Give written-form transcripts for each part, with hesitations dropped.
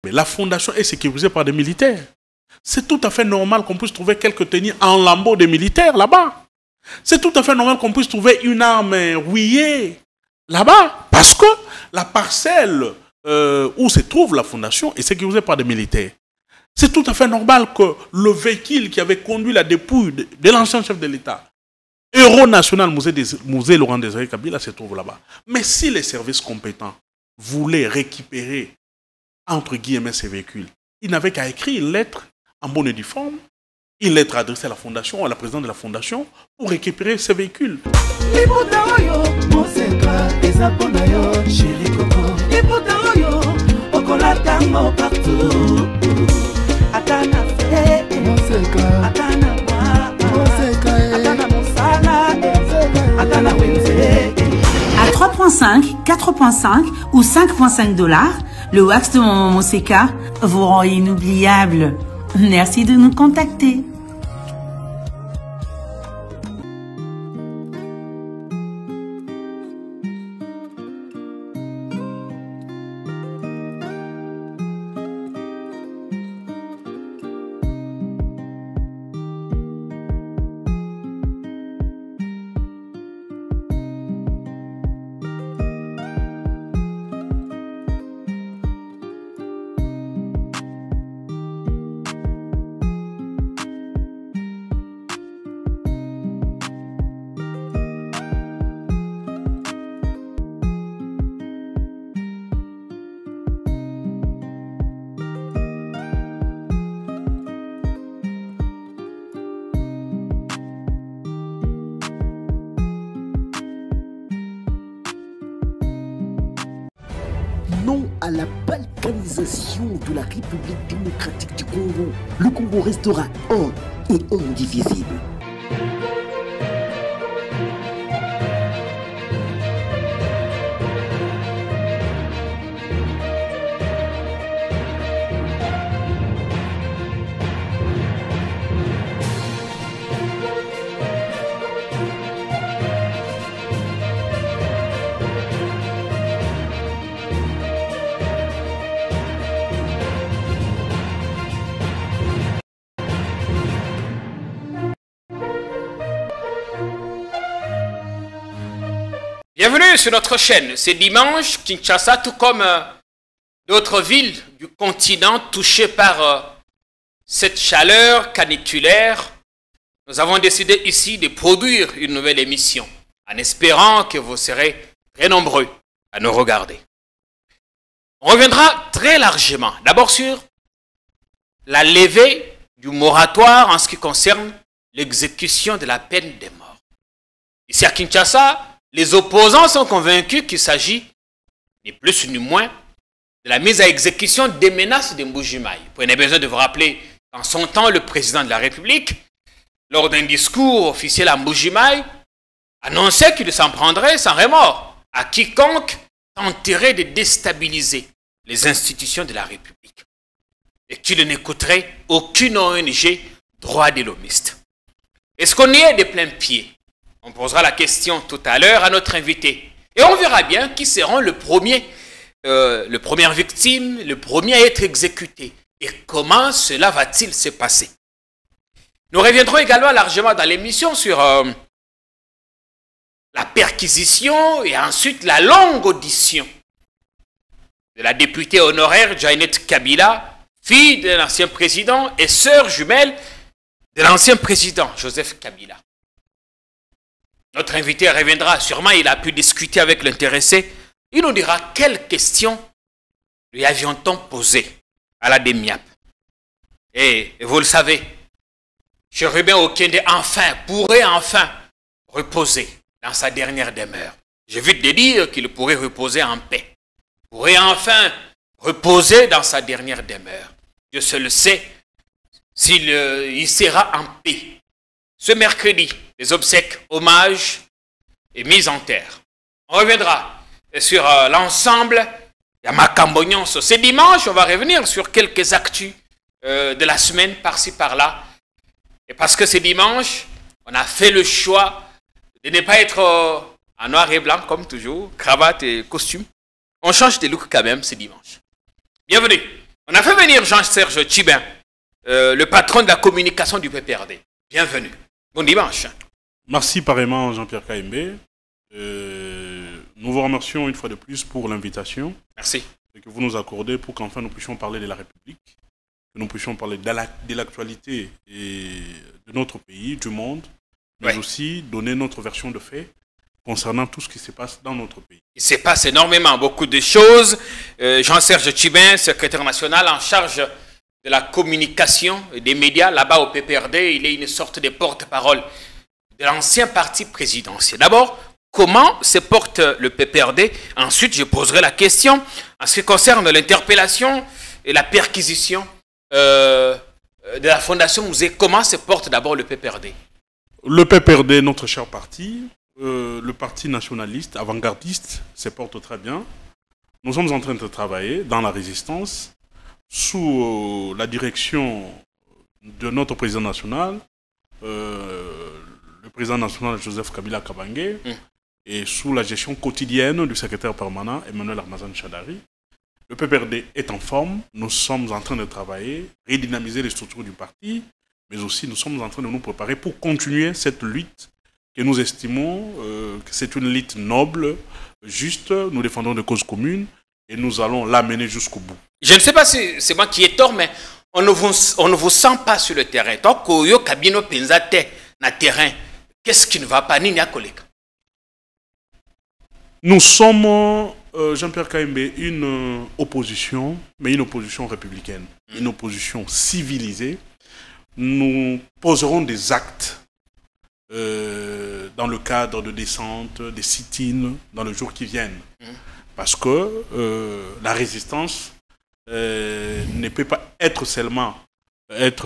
Mais la fondation est sécurisée par des militaires. C'est tout à fait normal qu'on puisse trouver quelques tenues en lambeaux des militaires là-bas. C'est tout à fait normal qu'on puisse trouver une arme rouillée là-bas. Parce que la parcelle où se trouve la fondation est sécurisée par des militaires. C'est tout à fait normal que le véhicule qui avait conduit la dépouille de l'ancien chef de l'État, héros national Musée Laurent Désiré Kabila, se trouve là-bas. Mais si les services compétents voulaient récupérer, entre guillemets, ces véhicules, ils n'avaient qu'à écrire une lettre en bonne et due forme, une lettre adressée à la fondation, à la présidente de la fondation, pour récupérer ces véhicules. À 3,5, 4,5 ou 5,5 $, le wax de Maman Moseka vous rend inoubliable. Merci de nous contacter. Non à la balkanisation de la République démocratique du Congo. Le Congo restera un et indivisible. Bienvenue sur notre chaîne. C'est dimanche, Kinshasa, tout comme d'autres villes du continent touchées par cette chaleur caniculaire, nous avons décidé ici de produire une nouvelle émission en espérant que vous serez très nombreux à nous regarder. On reviendra très largement, d'abord sur la levée du moratoire en ce qui concerne l'exécution de la peine de mort. Ici à Kinshasa, les opposants sont convaincus qu'il s'agit, ni plus ni moins, de la mise à exécution des menaces de Mbuji-Mayi. Vous avez besoin de vous rappeler qu'en son temps, le président de la République, lors d'un discours officiel à Mbuji-Mayi, annonçait qu'il s'en prendrait sans remords à quiconque tenterait de déstabiliser les institutions de la République et qu'il n'écouterait aucune ONG droit de l'homiste. Est-ce qu'on y est de plein pied? On posera la question tout à l'heure à notre invité. Et on verra bien qui seront le première victime, le premier à être exécuté. Et comment cela va-t-il se passer? Nous reviendrons également largement dans l'émission sur la perquisition et ensuite la longue audition de la députée honoraire Janet Kabila, fille de l'ancien président et sœur jumelle de l'ancien président Joseph Kabila. Notre invité reviendra, sûrement il a pu discuter avec l'intéressé. Il nous dira quelles questions lui avions-on posées à la DEMIAP. Et vous le savez, Chérubin Okende pourrait enfin reposer dans sa dernière demeure. J'évite de dire qu'il pourrait reposer en paix. Pourrait enfin reposer dans sa dernière demeure. Dieu seul le sait s'il sera en paix. Ce mercredi, les obsèques, hommages et mise en terre. On reviendra sur l'ensemble de Makambognon. Ce dimanche, on va revenir sur quelques actus de la semaine, par-ci, par-là. Et parce que c'est dimanche, on a fait le choix de ne pas être en noir et blanc, comme toujours, cravate et costume. On change de look quand même, c'est dimanche. Bienvenue. On venir Jean-Serge Tchibin, le patron de la communication du PPRD. Bienvenue. Bon dimanche. Merci pareillement Jean-Pierre Kaimbe. Nous vous remercions une fois de plus pour l'invitation. Merci. Que vous nous accordez pour qu'enfin nous puissions parler de la République, que nous puissions parler de l'actualité de notre pays, du monde, mais aussi donner notre version de fait concernant tout ce qui se passe dans notre pays. Il se passe énormément, beaucoup de choses. Jean-Serge Tchibin, secrétaire national en charge de la communication et des médias, là-bas au PPRD, il est une sorte de porte-parole de l'ancien parti présidentiel. D'abord, comment se porte le PPRD? Ensuite, je poserai la question en ce qui concerne l'interpellation et la perquisition de la Fondation Musée. Comment se porte d'abord le PPRD? Le PPRD, notre cher parti, le parti nationaliste, avant-gardiste, se porte très bien. Nous sommes en train de travailler dans la résistance sous la direction de notre président national, le président national Joseph Kabila Kabange, et sous la gestion quotidienne du secrétaire permanent Emmanuel Armazan Chadari. Le PPRD est en forme, nous sommes en train de travailler, redynamiser les structures du parti, mais aussi nous sommes en train de nous préparer pour continuer cette lutte que nous estimons que c'est une lutte noble, juste, nous défendons des causes communes et nous allons l'amener jusqu'au bout. Je ne sais pas si c'est moi qui ai tort, mais on ne vous sent pas sur le terrain. Tant que vous cabino penzate na terrain, qu'est-ce qui ne va pas ni collègue? Nous sommes, Jean-Pierre Kaimbe, une opposition, mais une opposition républicaine, une opposition civilisée. Nous poserons des actes dans le cadre de descente, des sit-ins dans les jours qui viennent. Parce que la résistance ne peut pas être seulement faite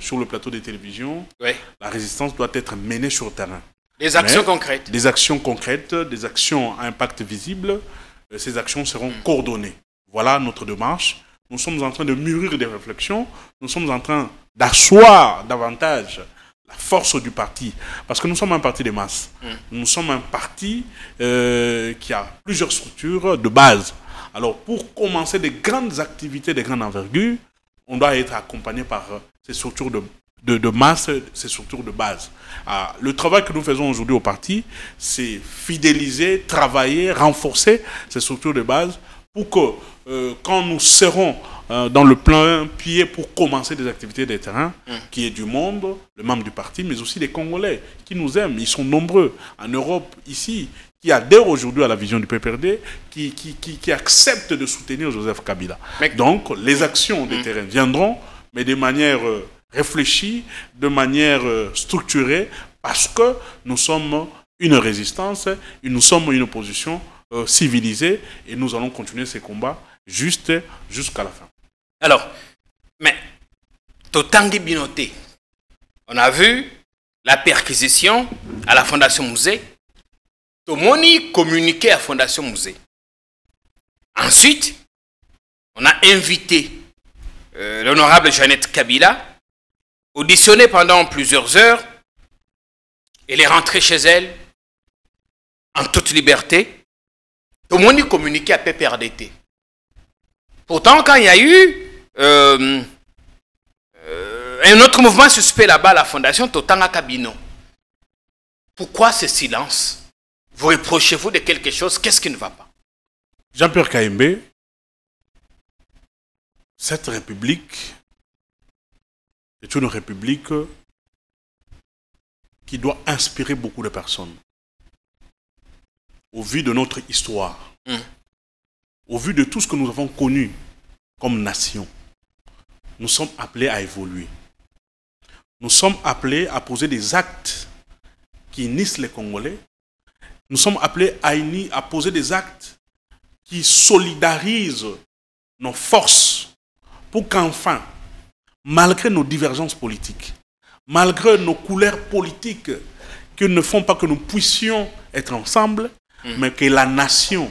sur le plateau des télévisions. Oui. La résistance doit être menée sur le terrain. Des actions concrètes. Des actions concrètes, des actions à impact visible. Ces actions seront coordonnées. Voilà notre démarche. Nous sommes en train de mûrir des réflexions. Nous sommes en train d'asseoir davantage la force du parti. Parce que nous sommes un parti de masse. Nous sommes un parti qui a plusieurs structures de base. Alors, pour commencer des grandes activités de grande envergure, on doit être accompagné par ces structures de masse, ces structures de base. Le travail que nous faisons aujourd'hui au parti, c'est fidéliser, travailler, renforcer ces structures de base pour que quand nous serons dans le plein pied pour commencer des activités de terrain, qui est du monde, le membre du parti, mais aussi des Congolais qui nous aiment, ils sont nombreux en Europe, ici, qui adhèrent aujourd'hui à la vision du PPRD, qui acceptent de soutenir Joseph Kabila. Donc, les actions de terrain viendront, mais de manière réfléchie, de manière structurée, parce que nous sommes une résistance, et nous sommes une opposition civilisée, et nous allons continuer ces combats jusqu'à la fin. Alors, mais, Totangi Binoté, on a vu la perquisition à la Fondation Musée. Tomoni communiqué à la Fondation Musée. Ensuite, on a invité l'honorable Jeannette Kabila, auditionné pendant plusieurs heures. Elle est rentrée chez elle en toute liberté. Tomoni communiqué à PPRDT. Pourtant, quand il y a eu un autre mouvement suspect là-bas à la Fondation, Totanga Kabino. Pourquoi ce silence? Vous reprochez-vous de quelque chose? Qu'est-ce qui ne va pas? Jean-Pierre Kaimbe, cette république est une république qui doit inspirer beaucoup de personnes. Au vu de notre histoire, au vu de tout ce que nous avons connu comme nation, nous sommes appelés à évoluer. Nous sommes appelés à poser des actes qui unissent les Congolais. Nous sommes appelés à poser des actes qui solidarisent nos forces pour qu'enfin, malgré nos divergences politiques, malgré nos couleurs politiques qui ne font pas que nous puissions être ensemble, mais que la nation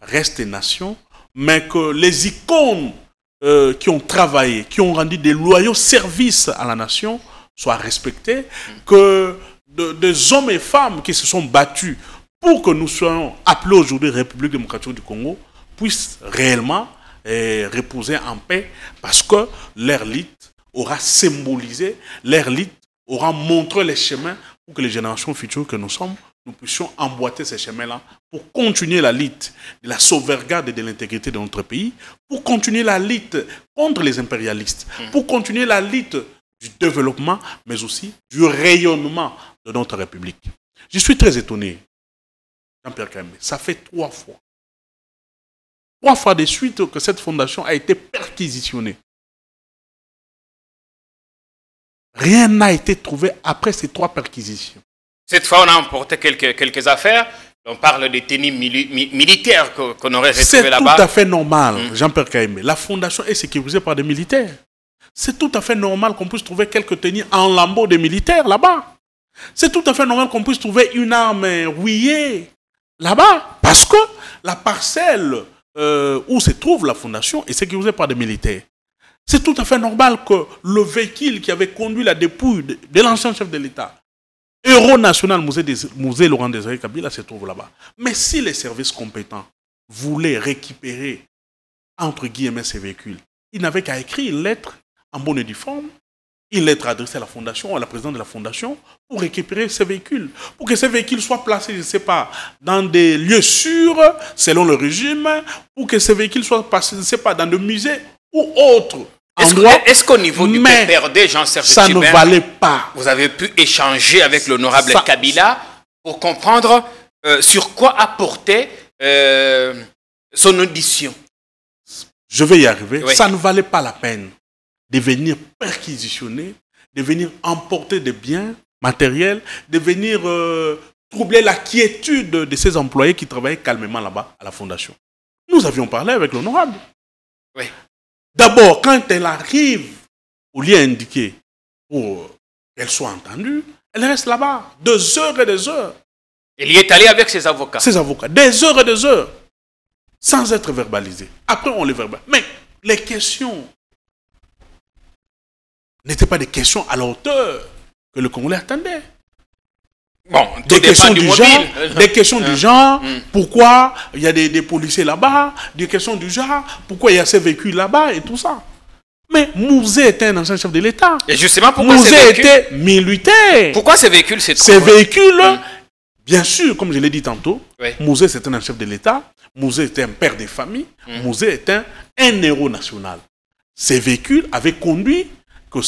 reste nation, mais que les icônes qui ont travaillé, qui ont rendu des loyaux services à la nation soient respectés, que des hommes et femmes qui se sont battus pour que nous soyons appelés aujourd'hui République démocratique du Congo puissent réellement reposer en paix parce que leur lutte aura symbolisé, leur lutte aura montré les chemins pour que les générations futures que nous sommes, nous puissions emboîter ces chemins-là pour continuer la lutte de la sauvegarde et de l'intégrité de notre pays, pour continuer la lutte contre les impérialistes, pour continuer la lutte du développement, mais aussi du rayonnement de notre République. Je suis très étonné, Jean-Pierre Kayembe, ça fait 3 fois de suite que cette fondation a été perquisitionnée. Rien n'a été trouvé après ces 3 perquisitions. Cette fois, on a emporté quelques affaires. On parle des tenues militaires qu'on aurait retrouvées là-bas. C'est tout à fait normal, Jean-Pierre Kayembe. La fondation est sécurisée par des militaires. C'est tout à fait normal qu'on puisse trouver quelques tenues en lambeaux des militaires là-bas. C'est tout à fait normal qu'on puisse trouver une arme rouillée là-bas. Parce que la parcelle où se trouve la fondation est sécurisée par des militaires. C'est tout à fait normal que le véhicule qui avait conduit la dépouille de l'ancien chef de l'État, Héros national musée Laurent Désiré Kabila, se trouve là-bas. Mais si les services compétents voulaient récupérer, entre guillemets, ces véhicules, ils n'avaient qu'à écrire une lettre en bonne et due forme, une lettre adressée à la fondation, à la présidente de la fondation, pour récupérer ces véhicules. Pour que ces véhicules soient placés, je ne sais pas, dans des lieux sûrs, selon le régime, pour que ces véhicules soient placés, je ne sais pas, dans des musées ou autres. Est-ce qu'au niveau du PPRD, Jean-Serge ça Tchibin, ne valait pas. Vous avez pu échanger avec l'honorable Kabila pour comprendre sur quoi apporter son audition? Je vais y arriver. Oui. Ça ne valait pas la peine de venir perquisitionner, de venir emporter des biens matériels, de venir troubler la quiétude de ces employés qui travaillaient calmement là-bas à la fondation. Nous avions parlé avec l'honorable. Oui. D'abord, quand elle arrive au lieu indiqué pour qu'elle soit entendue, elle reste là-bas 2 heures et des heures. Il y est allé avec ses avocats. Ses avocats, des heures et des heures, sans être verbalisés. Après, on les verbalise. Mais les questions n'étaient pas des questions à la hauteur que le Congolais attendait. Bon, Des questions du genre, pourquoi il y a des policiers là-bas, des questions du genre, pourquoi il y a ces véhicules là-bas et tout ça. Mais Mouzé était un ancien chef de l'État. Et justement, pourquoi Mouzé était militaire. Pourquoi ces véhicules se trouvent? Ces véhicules, bien sûr, comme je l'ai dit tantôt, Oui. Mouzé c'était un chef de l'État, Mouzé était un père de famille, Mouzé était un héros national. Ces véhicules avaient conduit que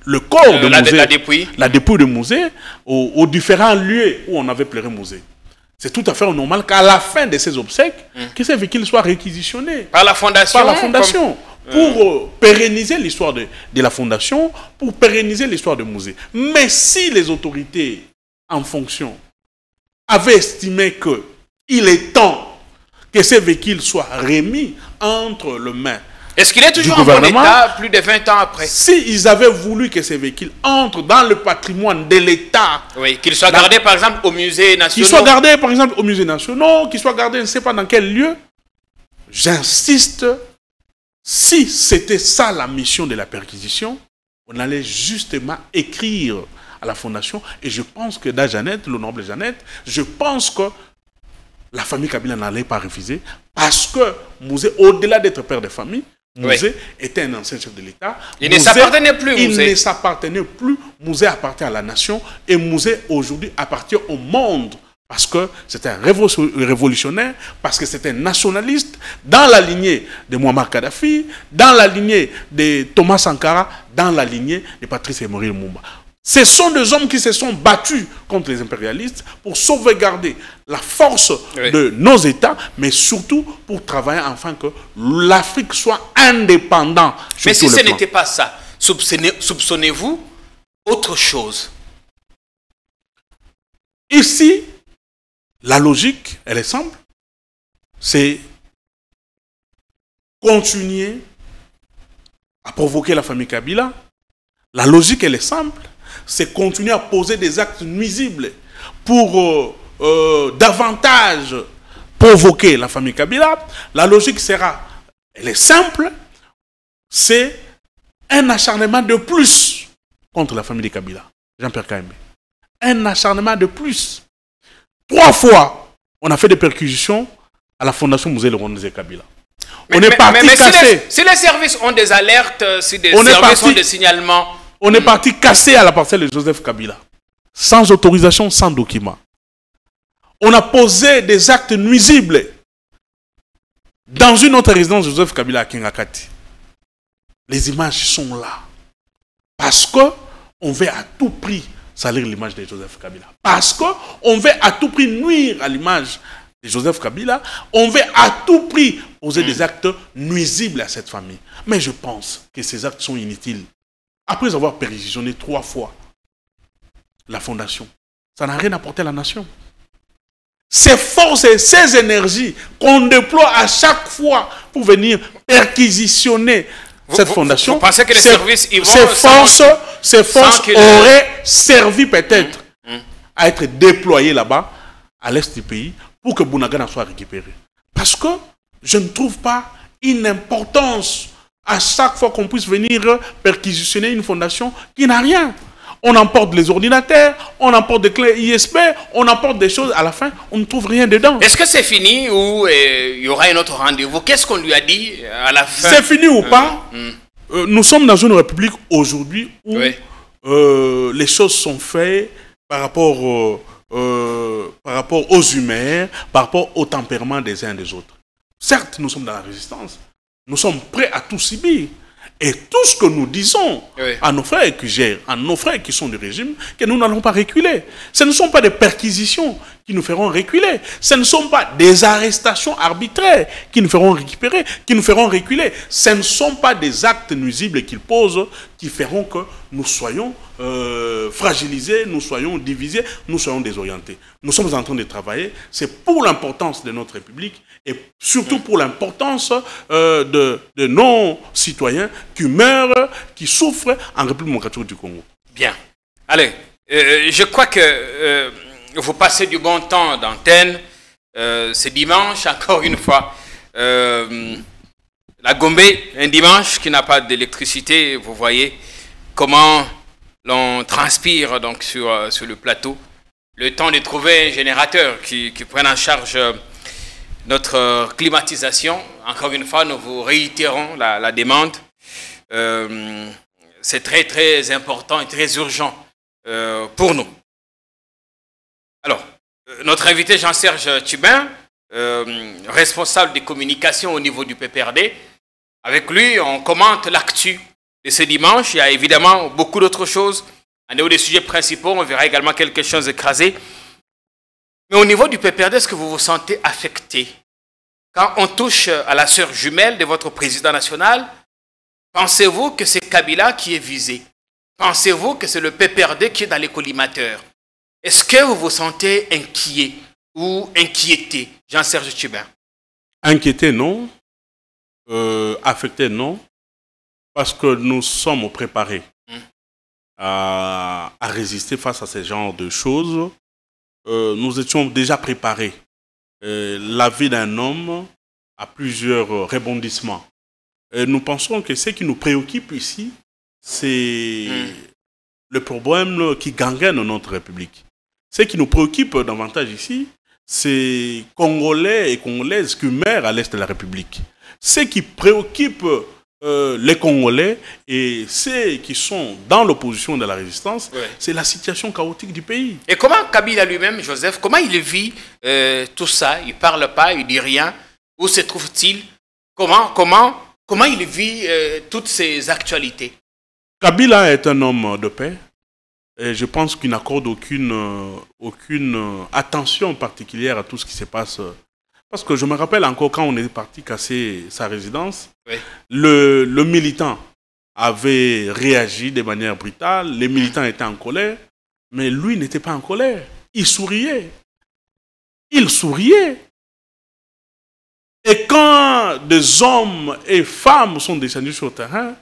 le corps de Mouzé, la dépouille de Mouzé, aux différents lieux où on avait pleuré Mouzé. C'est tout à fait normal qu'à la fin de ces obsèques, que ces véhicules soient réquisitionnés par la fondation, pour pérenniser l'histoire de la fondation, pour pérenniser l'histoire de Mouzé. Mais si les autorités en fonction avaient estimé qu'il est temps que ces véhicules soient remis entre les mains, est-ce qu'il est toujours en bon état plus de 20 ans après? S'ils avaient voulu que ces véhicules entrent dans le patrimoine de l'État, oui, qu'ils soient gardés par exemple au musée national, qu'ils soient gardés par exemple au musée national, qu'ils soient gardés je ne sais pas dans quel lieu, j'insiste, si c'était ça la mission de la perquisition, on allait justement écrire à la fondation, et je pense que dans Jeannette, l'honorable Jeannette, je pense que la famille Kabila n'allait pas refuser, parce que Mouzé, au-delà d'être père de famille, Mouzé était un ancien chef de l'État. Il ne s'appartenait plus, Mouzé. Il ne s'appartenait plus. Mouzé appartient à la nation, et Mouzé aujourd'hui appartient au monde, parce que c'est un révolutionnaire, parce que c'est un nationaliste, dans la lignée de Muammar Kadhafi, dans la lignée de Thomas Sankara, dans la lignée de Patrice Emery Lumumba. Ce sont des hommes qui se sont battus contre les impérialistes pour sauvegarder la force de nos États, mais surtout pour travailler afin que l'Afrique soit indépendante. Mais si ce n'était pas ça, soupçonnez-vous autre chose? Ici, la logique, elle est simple. C'est continuer à provoquer la famille Kabila. La logique, elle est simple. C'est continuer à poser des actes nuisibles pour davantage provoquer la famille Kabila. La logique sera, elle est simple, c'est un acharnement de plus contre la famille de Kabila. Jean-Pierre Kayembe. Un acharnement de plus. 3 fois, on a fait des perquisitions à la fondation Musée Laurent Désiré Kabila. On est parti casser. Si les services ont des alertes, si des services ont des signalements... On est parti casser à la parcelle de Joseph Kabila. Sans autorisation, sans document. On a posé des actes nuisibles dans une autre résidence de Joseph Kabila à Kingakati. Les images sont là. Parce qu'on veut à tout prix salir l'image de Joseph Kabila. Parce qu'on veut à tout prix nuire à l'image de Joseph Kabila. On veut à tout prix poser des actes nuisibles à cette famille. Mais je pense que ces actes sont inutiles. Après avoir péréquisitionné 3 fois la fondation, ça n'a rien apporté à la nation. Ces forces et ces énergies qu'on déploie à chaque fois pour venir perquisitionner cette fondation, vous pensez que les services y vont ces forces auraient servi peut-être à être déployées là-bas, à l'est du pays, pour que Bunagana soit récupéré. Parce que je ne trouve pas une importance à chaque fois qu'on puisse venir perquisitionner une fondation qui n'a rien. On emporte les ordinateurs, on emporte des clés ISP, on emporte des choses, à la fin, on ne trouve rien dedans. Est-ce que c'est fini ou il y aura un autre rendez-vous? Qu'est-ce qu'on lui a dit à la fin? C'est fini ou pas? Nous sommes dans une république aujourd'hui où les choses sont faites par rapport aux humeurs, par rapport au tempérament des uns et des autres. Certes, nous sommes dans la résistance. Nous sommes prêts à tout subir. Et tout ce que nous disons à nos frères qui gèrent, à nos frères qui sont du régime, que nous n'allons pas reculer. Ce ne sont pas des perquisitions qui nous feront reculer. Ce ne sont pas des arrestations arbitraires qui nous feront récupérer, qui nous feront reculer. Ce ne sont pas des actes nuisibles qu'ils posent qui feront que nous soyons fragilisés, nous soyons divisés, nous soyons désorientés. Nous sommes en train de travailler. C'est pour l'importance de notre République et surtout pour l'importance de nos citoyens qui meurent, qui souffrent en République démocratique du Congo. Bien. Allez, je crois que vous passez du bon temps d'antenne. C'est dimanche, encore une fois. La Gombe, un dimanche qui n'a pas d'électricité, vous voyez comment l'on transpire donc sur le plateau. Le temps de trouver un générateur qui prenne en charge notre climatisation. Encore une fois, nous vous réitérons la demande. C'est très très important et très urgent pour nous. Alors, notre invité Jean-Serge Tchibin, responsable des communications au niveau du PPRD, avec lui, on commente l'actu de ce dimanche. Il y a évidemment beaucoup d'autres choses. En dehors des sujets principaux, on verra également quelque chose d'écrasé. Mais au niveau du PPRD, est-ce que vous vous sentez affecté? Quand on touche à la sœur jumelle de votre président national, pensez-vous que c'est Kabila qui est visé? Pensez-vous que c'est le PPRD qui est dans les collimateurs? Est-ce que vous vous sentez inquiet ou inquiété, Jean-Serge Tchibin? Inquiété, non. Affecté, non. Parce que nous sommes préparés à résister face à ce genre de choses. Nous étions déjà préparés. La vie d'un homme a plusieurs rebondissements. Nous pensons que ce qui nous préoccupe ici, c'est le problème qui gangrène notre République. Ce qui nous préoccupe davantage ici, c'est Congolais et Congolaises qui meurent à l'est de la République. Ce qui préoccupe les Congolais et ceux qui sont dans l'opposition de la résistance, c'est la situation chaotique du pays. Et comment Kabila lui-même, Joseph, comment il vit tout ça? Il ne parle pas, il ne dit rien. Où se trouve-t-il? Comment il vit toutes ces actualités? Kabila est un homme de paix. Et je pense qu'il n'accorde aucune attention particulière à tout ce qui se passe. Parce que je me rappelle encore quand on est parti casser sa résidence, le militant avait réagi de manière brutale, les militants étaient en colère, mais lui n'était pas en colère. Il souriait. Il souriait. Et quand des hommes et femmes sont descendus sur le terrain,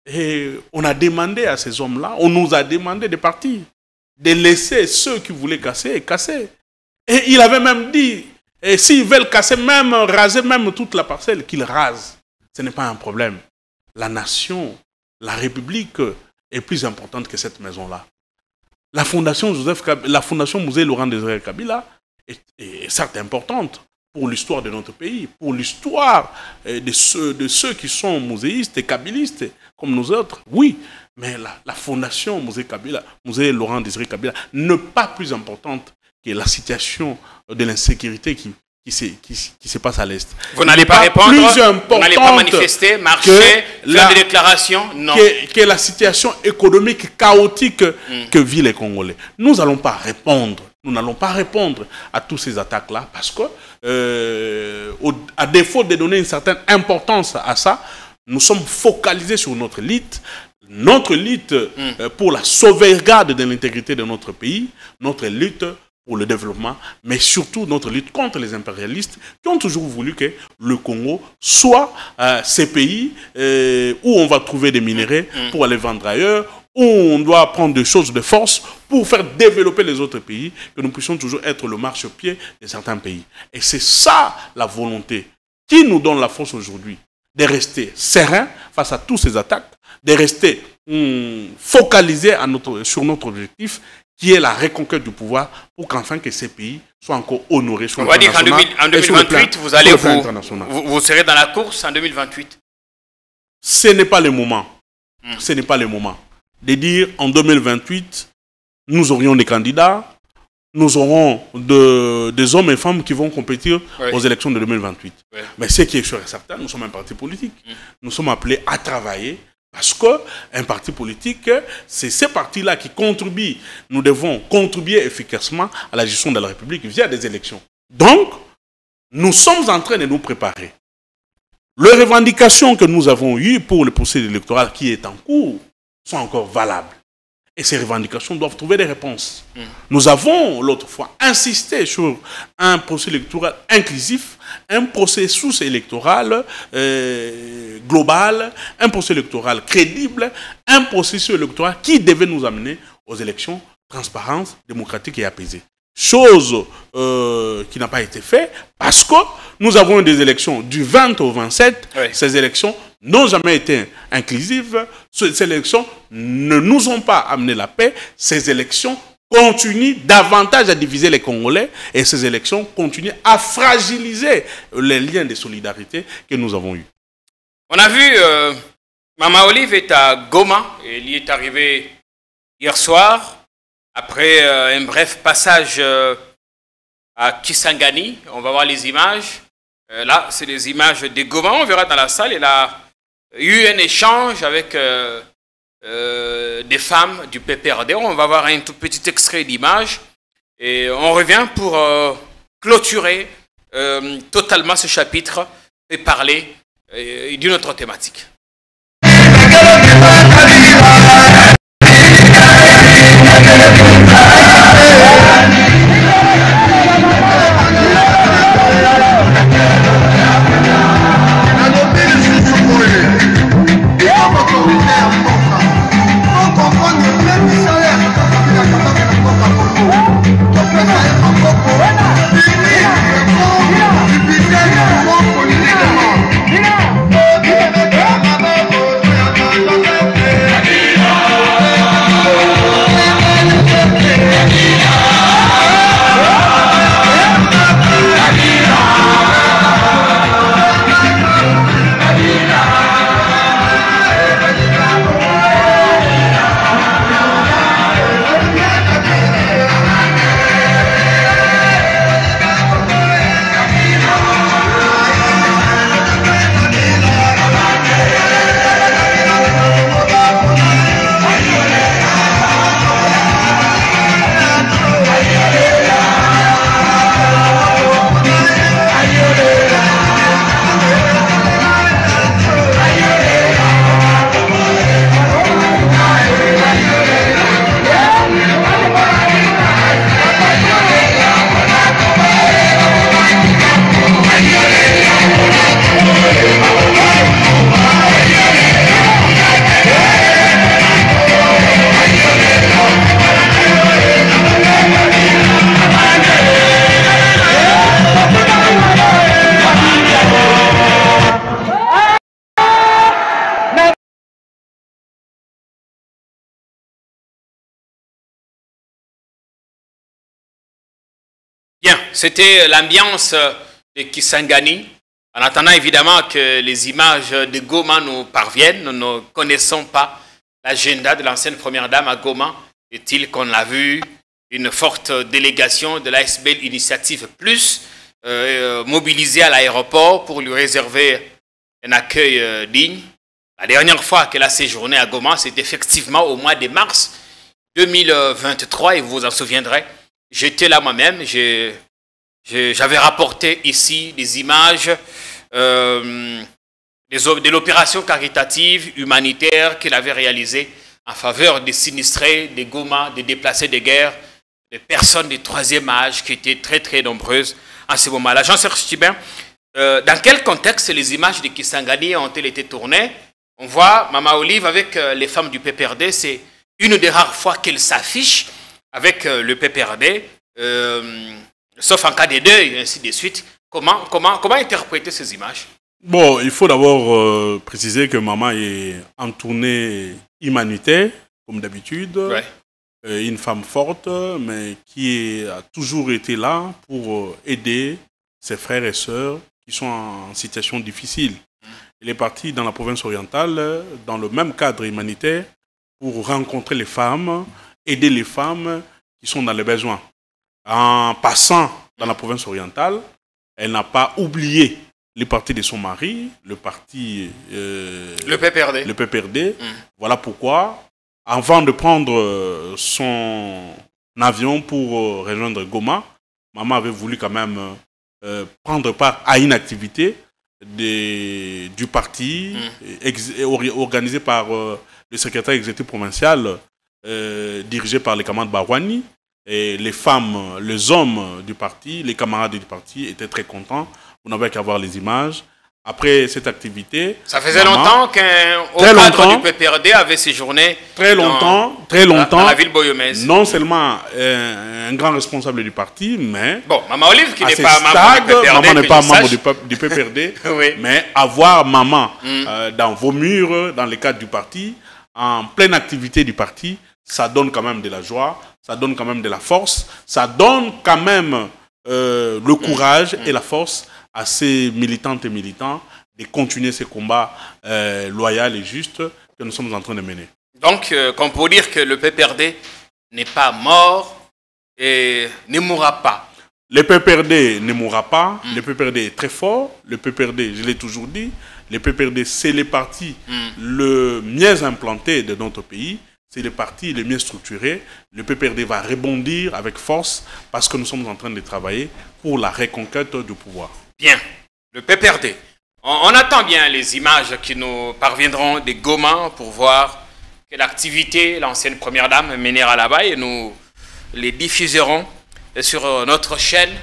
et on a demandé à ces hommes-là, on nous a demandé de partir, de laisser ceux qui voulaient casser, casser. Et il avait même dit, et s'ils veulent casser, même raser même toute la parcelle, qu'ils rasent. Ce n'est pas un problème. La nation, la République est plus importante que cette maison-là. La fondation Musée Laurent Désiré Kabila est certes importante pour l'histoire de notre pays, pour l'histoire de ceux qui sont muséistes et kabylistes, comme nous autres, oui. Mais la fondation Musée Kabila, Musée Laurent Désiré Kabila, n'est pas plus importante que la situation de l'insécurité qui se passe à l'Est. Vous n'allez pas répondre, vous n'allez pas manifester, marcher, faire des déclarations, non. Que la situation économique chaotique que vivent les Congolais. Nous n'allons pas répondre. Nous n'allons pas répondre à toutes ces attaques-là parce que, à défaut de donner une certaine importance à ça, nous sommes focalisés sur notre lutte pour la sauvegarde de l'intégrité de notre pays, notre lutte pour le développement, mais surtout notre lutte contre les impérialistes qui ont toujours voulu que le Congo soit ces pays où on va trouver des minéraux pour aller vendre ailleurs, où on doit prendre des choses de force pour faire développer les autres pays, que nous puissions toujours être le marchepied de certains pays. Et c'est ça la volonté qui nous donne la force aujourd'hui de rester serein face à toutes ces attaques, de rester focalisés sur notre objectif, qui est la reconquête du pouvoir, pour qu'enfin que ces pays soient encore honorés sur le plan national. On va dire qu'en 2028, vous serez dans la course en 2028. Ce n'est pas le moment. Ce n'est pas le moment de dire en 2028, nous aurions des candidats, nous aurons des hommes et femmes qui vont compétir aux élections de 2028. Oui. Mais ce qui est sûr et certain, nous sommes un parti politique. Nous sommes appelés à travailler. Parce qu'un parti politique, c'est ces partis-là qui contribuent. Nous devons contribuer efficacement à la gestion de la République via des élections. Donc, nous sommes en train de nous préparer. Les revendications que nous avons eues pour le procès électoral qui est en cours sont encore valables. Et ces revendications doivent trouver des réponses. Nous avons, l'autre fois, insisté sur un processus électoral inclusif, un processus électoral global, un processus électoral crédible, un processus électoral qui devait nous amener aux élections transparentes, démocratiques et apaisées. Chose qui n'a pas été faite parce que nous avons eu des élections du 20 au 27. Oui. Ces élections n'ont jamais été inclusives. Ces élections ne nous ont pas amené la paix. Ces élections continuent davantage à diviser les Congolais et ces élections continuent à fragiliser les liens de solidarité que nous avons eus. On a vu, Mama Olive est à Goma et il y est arrivé hier soir. Après un bref passage à Kisangani, on va voir les images. Là, c'est les images de Goma. On verra dans la salle. Il a eu un échange avec des femmes du PPRD. On va voir un tout petit extrait d'image. Et on revient pour clôturer totalement ce chapitre et parler d'une autre thématique. Bien, c'était l'ambiance de Kisangani. En attendant évidemment que les images de Goma nous parviennent, nous ne connaissons pas l'agenda de l'ancienne première dame à Goma. Est-il qu'on l'a vu, une forte délégation de l'ASBL Initiative Plus mobilisée à l'aéroport pour lui réserver un accueil digne. La dernière fois qu'elle a séjourné à Goma, c'est effectivement au mois de mars 2023, et vous vous en souviendrez. J'étais là moi-même, j'avais rapporté ici des images de l'opération caritative humanitaire qu'il avait réalisée en faveur des sinistrés, des Goma, des déplacés de guerre, des personnes du troisième âge qui étaient très très nombreuses à ce moment-là. Jean-Serge Chibin, dans quel contexte les images de Kisangani ont-elles été tournées? On voit Mama Olive avec les femmes du PPRD, c'est une des rares fois qu'elle s'affiche avec le PPRD, sauf en cas de deuil, et ainsi de suite. Comment interpréter ces images? Bon, il faut d'abord préciser que maman est en tournée humanitaire, comme d'habitude. Ouais. Une femme forte, mais qui a toujours été là pour aider ses frères et sœurs qui sont en situation difficile. Elle est partie dans la province orientale, dans le même cadre humanitaire, pour rencontrer les femmes, aider les femmes qui sont dans les besoins. En passant dans la province orientale, elle n'a pas oublié le parti de son mari, le parti... le PPRD. Le PPRD. Voilà pourquoi, avant de prendre son avion pour rejoindre Goma, maman avait voulu quand même prendre part à une activité du parti organisée par le secrétaire exécutif provincial dirigé par les camarades Barwani. Et les femmes, les hommes du parti, les camarades du parti étaient très contents. Vous n'avez qu'à voir les images. Après cette activité... Ça faisait longtemps qu'un cadre du PPRD avait séjourné dans la ville boyomèse. Non seulement un grand responsable du parti, mais... Bon, Maman Olive qui n'est pas membre du PPRD. Maman n'est pas membre du PPRD, oui. Mais avoir maman dans vos murs, dans le cadre du parti, en pleine activité du parti, ça donne quand même de la joie, ça donne quand même de la force, ça donne quand même le courage et la force à ces militantes et militants de continuer ces combats loyaux et justes que nous sommes en train de mener. Donc, on peut dire que le PPRD n'est pas mort et ne mourra pas. Le PPRD ne mourra pas, le PPRD est très fort, le PPRD, je l'ai toujours dit, le PPRD c'est le parti le mieux implanté de notre pays. C'est le parti le mieux structuré. Le PPRD va rebondir avec force parce que nous sommes en train de travailler pour la reconquête du pouvoir. Bien. Le PPRD. On attend bien les images qui nous parviendront des Goma pour voir quelle activité l'ancienne première dame mènera là-bas et nous les diffuserons sur notre chaîne.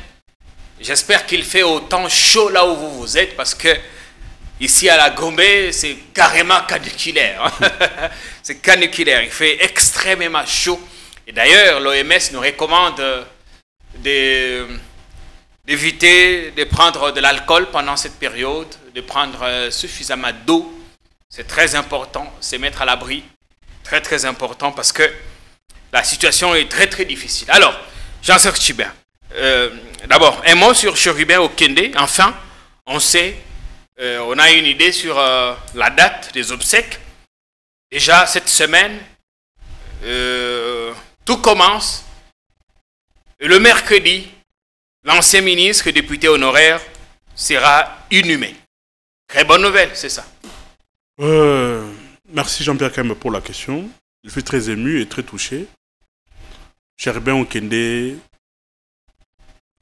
J'espère qu'il fait autant chaud là où vous êtes parce que ici à la Gombe, c'est carrément caniculaire. C'est caniculaire. Il fait extrêmement chaud. Et d'ailleurs, l'OMS nous recommande d'éviter de prendre de l'alcool pendant cette période, de prendre suffisamment d'eau. C'est très important, se mettre à l'abri. Très, très important parce que la situation est très, très difficile. Alors, Jean-Serge Chibin, d'abord, un mot sur Chérubin Okende. Enfin, on sait... on a une idée sur la date des obsèques. Déjà cette semaine, tout commence. Et le mercredi, l'ancien ministre et député honoraire sera inhumé. Très bonne nouvelle, c'est ça. Merci Jean-Pierre Kembe pour la question. Je suis très ému et très touché. Chérubin Okende,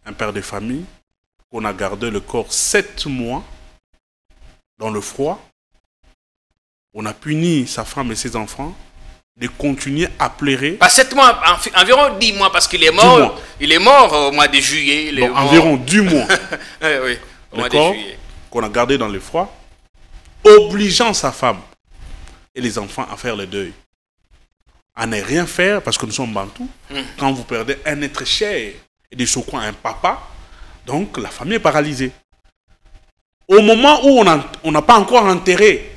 un père de famille, qu'on a gardé le corps 7 mois dans le froid. On a puni sa femme et ses enfants de continuer à pleurer. Pas 7 mois, environ 10 mois, parce qu'il est mort. Il est mort au mois de juillet. Donc, environ 10 mois. Oui, au mois de juillet. Qu'on a gardé dans le froid, obligeant sa femme et les enfants à faire le deuil. À ne rien faire, parce que nous sommes bantous. Quand vous perdez un être cher et des choquants, un papa, donc la famille est paralysée. Au moment où on n'a pas encore enterré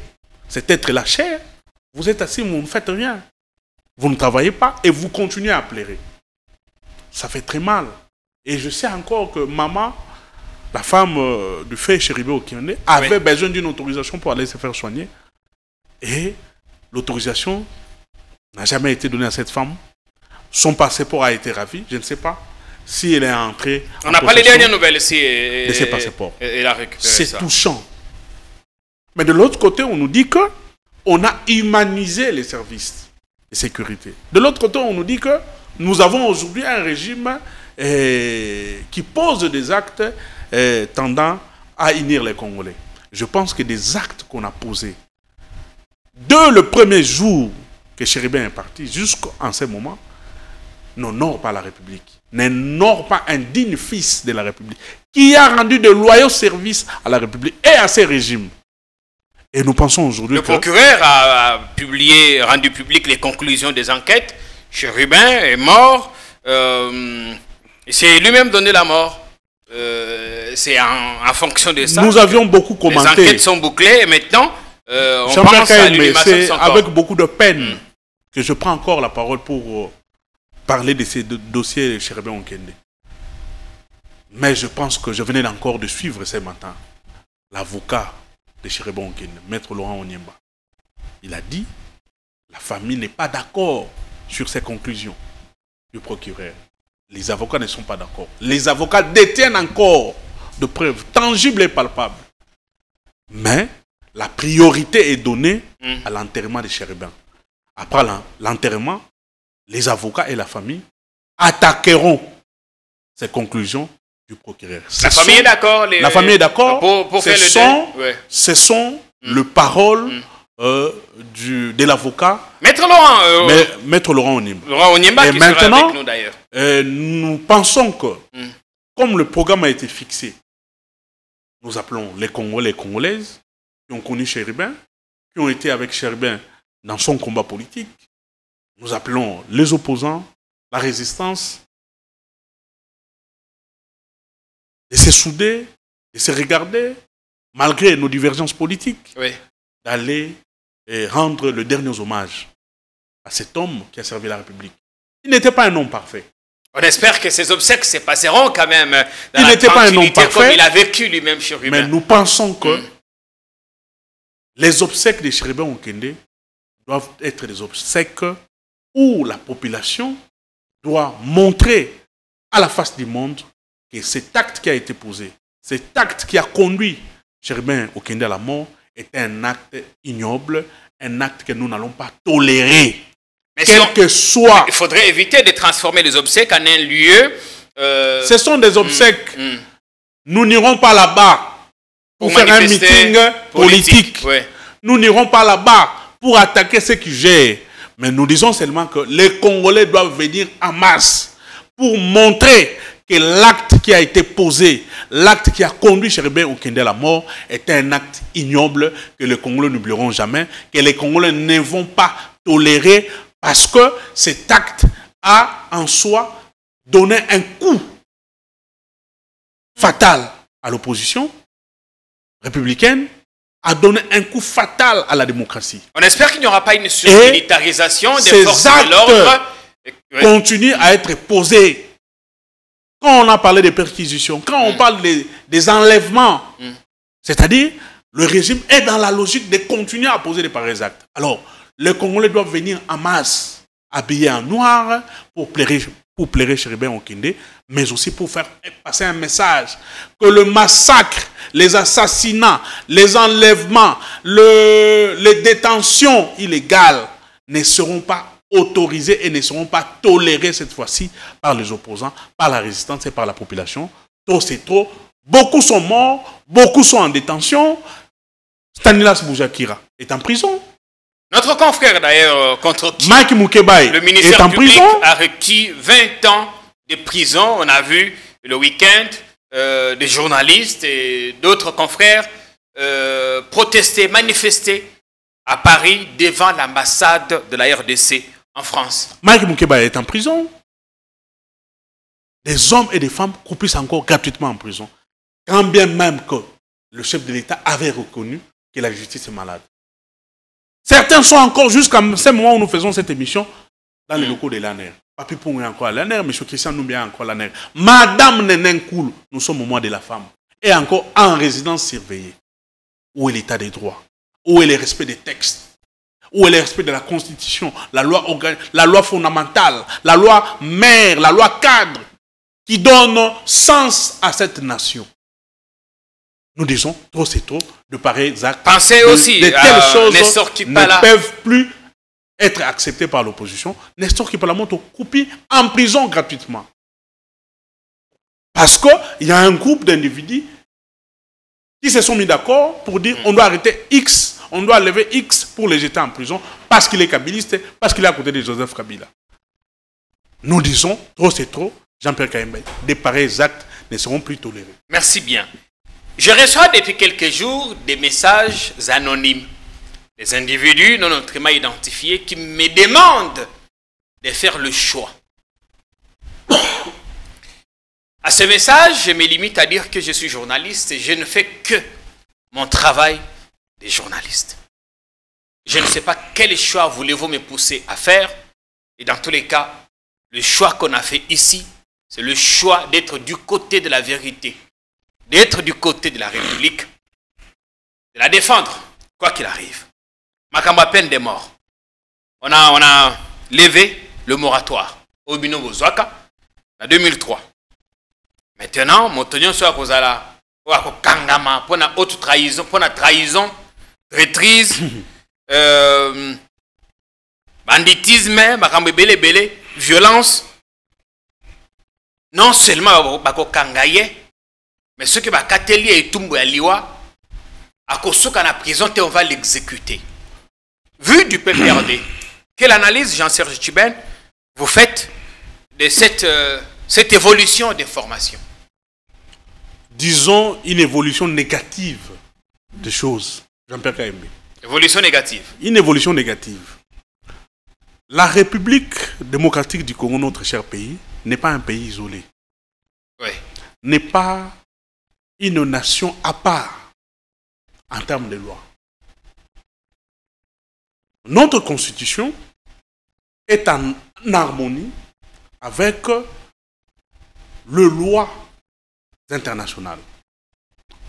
cet être-là cher, vous êtes assis, vous ne faites rien. Vous ne travaillez pas et vous continuez à pleurer. Ça fait très mal. Et je sais encore que maman, la femme du fait Chéribé Okende avait besoin d'une autorisation pour aller se faire soigner. Et l'autorisation n'a jamais été donnée à cette femme. Son passeport a été ravi, je ne sais pas si elle est entrée. On n'a pas les dernières nouvelles ici. De ses passeports. C'est touchant. Mais de l'autre côté, on nous dit qu'on a humanisé les services de sécurité. De l'autre côté, on nous dit que nous avons aujourd'hui un régime qui pose des actes tendant à unir les Congolais. Je pense que des actes qu'on a posés dès le premier jour que Chéribin est parti jusqu'en ce moment n'honorent pas la République, n'honorent pas un digne fils de la République qui a rendu de loyaux services à la République et à ses régimes. Et nous pensons aujourd'hui que... Le procureur a rendu public les conclusions des enquêtes. Chéribin est mort. C'est lui-même donné la mort. C'est en fonction de ça. Nous avions beaucoup commenté. Les enquêtes sont bouclées et maintenant, on pense à l'inhumation de son corps. C'est avec beaucoup de peine que je prends encore la parole pour parler de ces dossiers de Chéribin Okende. Mais je pense que je venais encore de suivre ce matin l'avocat de Chéribin Okende, Maître Laurent Onyemba. Il a dit la famille n'est pas d'accord sur ces conclusions du procureur. Les avocats ne sont pas d'accord. Les avocats détiennent encore de preuves tangibles et palpables. Mais la priorité est donnée à l'enterrement de Chéribin. Après l'enterrement, les avocats et la famille attaqueront ces conclusions du procureur. La famille est d'accord. La famille est d'accord. Pour faire le ce sont les paroles de l'avocat. Maître Laurent Onyemba. Laurent Onyemba qui sera avec nous d'ailleurs. Nous pensons que, comme le programme a été fixé, nous appelons les Congolais et Congolaises qui ont connu Chéribin, qui ont été avec Chéribin dans son combat politique. Nous appelons les opposants, la résistance, de se souder, de se regarder, malgré nos divergences politiques, d'aller rendre le dernier hommage à cet homme qui a servi la République. Il n'était pas un homme parfait. On espère que ces obsèques se passeront quand même dans il n'était pas un homme parfait, comme il a vécu lui-même Chéribin. Mais nous pensons que les obsèques de Chéribin Okende doivent être des obsèques où la population doit montrer à la face du monde que cet acte qui a été posé, cet acte qui a conduit Chéribin Okende à la mort, est un acte ignoble, un acte que nous n'allons pas tolérer. Mais quel que soit... Il faudrait éviter de transformer les obsèques en un lieu... Ce sont des obsèques. Nous n'irons pas là-bas pour faire un meeting politique. Nous n'irons pas là-bas pour attaquer ceux qui gèrent. Mais nous disons seulement que les Congolais doivent venir en masse pour montrer que l'acte qui a été posé, l'acte qui a conduit Chéribin Okende à la mort, est un acte ignoble que les Congolais n'oublieront jamais, que les Congolais ne vont pas tolérer parce que cet acte a en soi donné un coup fatal à l'opposition républicaine, a donné un coup fatal à la démocratie. On espère qu'il n'y aura pas une surmilitarisation des forces de l'ordre. Continue à être posé. Quand on a parlé des perquisitions, quand on parle des enlèvements, c'est-à-dire le régime est dans la logique de continuer à poser des pareils actes. Alors, les Congolais doivent venir en masse, habillés en noir, pour plairer Chéribin Okende, mais aussi pour faire passer un message que le massacre, les assassinats, les enlèvements, les détentions illégales ne seront pas autorisés et ne seront pas tolérés cette fois-ci par les opposants, par la résistance et par la population. Trop c'est trop. Beaucoup sont morts, beaucoup sont en détention. Stanislas Boujakira est en prison. Notre confrère d'ailleurs, contre qui Mike Moukebaye le ministère est en public prison. A requis 20 ans de prison. On a vu le week-end des journalistes et d'autres confrères protester, manifester à Paris devant l'ambassade de la RDC en France. Mike Moukebaye est en prison. Des hommes et des femmes croupissent encore gratuitement en prison. Quand bien même que le chef de l'État avait reconnu que la justice est malade. Certains sont encore, jusqu'à ce moment où nous faisons cette émission, dans les locaux de l'ANER. Papi Pong est encore à l'ANER, M. Christian Noumbia est encore à l'ANER. Madame Nenen Koul, nous sommes au mois de la femme. et encore en résidence surveillée. Où est l'état des droits? Où est le respect des textes? Où est le respect de la Constitution, la loi fondamentale, la loi mère, la loi cadre qui donne sens à cette nation? Nous disons, trop c'est trop, de pareils actes. Pensez aussi de telles choses Nestor Kipala ne peuvent plus être acceptées par l'opposition. Nestor Kipala monte au coupi en prison gratuitement. Parce qu'il y a un groupe d'individus qui se sont mis d'accord pour dire on doit arrêter X, on doit lever X pour les jeter en prison parce qu'il est kabiliste, parce qu'il est à côté de Joseph Kabila. Nous disons, trop c'est trop, Jean-Pierre Kayembe, des pareils actes ne seront plus tolérés. Merci bien. Je reçois depuis quelques jours des messages anonymes. Des individus non autrement identifiés qui me demandent de faire le choix. À ce message, je me limite à dire que je suis journaliste et je ne fais que mon travail de journaliste. Je ne sais pas quel choix voulez-vous me pousser à faire. Et dans tous les cas, le choix qu'on a fait ici, c'est le choix d'être du côté de la vérité, d'être du côté de la République, de la défendre, quoi qu'il arrive. Makamba peine de mort. On a levé le moratoire au Bino Bozwaka en 2003. Maintenant, Motonyon soit Kozala, Kangama, pour la haute trahison, pour la trahison, traîtrise, banditisme, violence. Non seulement Bako Kangaye, mais ceux qui Bakateli et Tumbo Aliwa, à cause qu'on a prison, on va l'exécuter. Vu du PPRD, quelle analyse, Jean-Serge Tchibène, vous faites de cette évolution des formations? Disons une évolution négative des choses. Jean-Pierre Kayembe. Évolution négative. Une évolution négative. La République démocratique du Congo, notre cher pays, n'est pas un pays isolé. Oui. N'est pas une nation à part en termes de loi. Notre constitution est en harmonie avec le loi internationales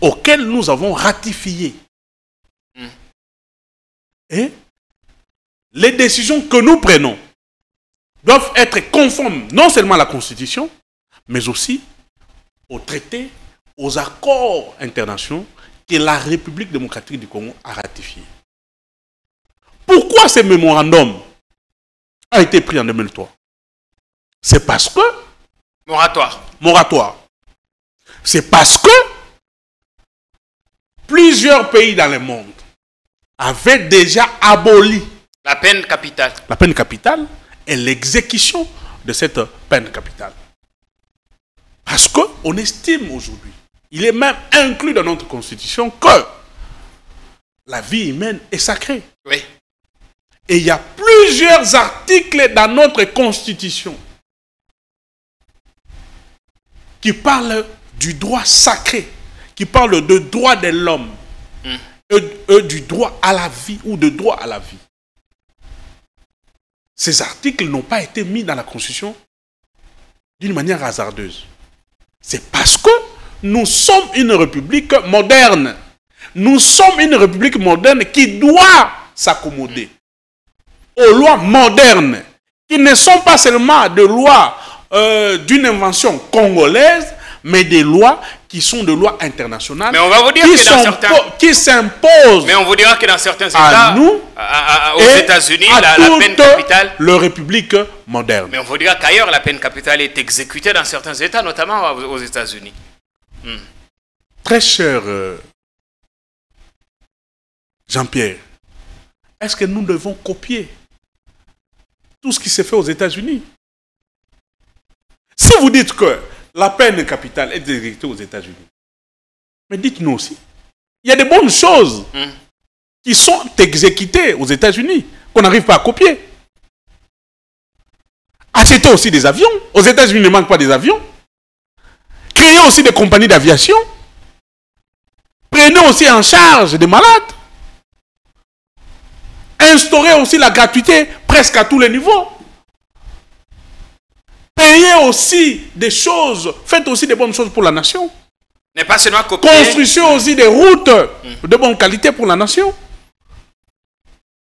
auxquelles nous avons ratifié. Et les décisions que nous prenons doivent être conformes non seulement à la Constitution, mais aussi aux traités, aux accords internationaux que la République démocratique du Congo a ratifiés. Pourquoi ce mémorandum a été pris en 2003? C'est parce que... Moratoire. C'est parce que plusieurs pays dans le monde avaient déjà aboli la peine capitale. La peine capitale et l'exécution de cette peine capitale. Parce qu'on estime aujourd'hui, il est même inclus dans notre constitution que la vie humaine est sacrée. Oui. Et il y a plusieurs articles dans notre constitution qui parlent du droit sacré, qui parle de droit de l'homme, du droit à la vie ou de droit à la vie. Ces articles n'ont pas été mis dans la Constitution d'une manière hasardeuse. C'est parce que nous sommes une république moderne. Nous sommes une république moderne qui doit s'accommoder aux lois modernes, qui ne sont pas seulement des lois d'une invention congolaise, mais des lois qui sont des lois internationales. Mais on va vous dire que dans certains... qui s'imposent. Mais on vous dira que dans certains États, nous, aux États-Unis, la peine capitale... la République moderne. Mais on vous dira qu'ailleurs, la peine capitale est exécutée dans certains États, notamment aux États-Unis. Très cher Jean-Pierre, est-ce que nous devons copier tout ce qui s'est fait aux États-Unis? Si vous dites que la peine capitale est exécutée aux États-Unis, mais dites-nous aussi, il y a des bonnes choses qui sont exécutées aux États-Unis, qu'on n'arrive pas à copier. Achetez aussi des avions. Aux États-Unis, il ne manque pas des avions. Créez aussi des compagnies d'aviation. Prenez aussi en charge des malades. Instaurez aussi la gratuité presque à tous les niveaux. Payez aussi des choses, faites aussi des bonnes choses pour la nation. Mais pas seulement copier. Construction aussi des routes de bonne qualité pour la nation.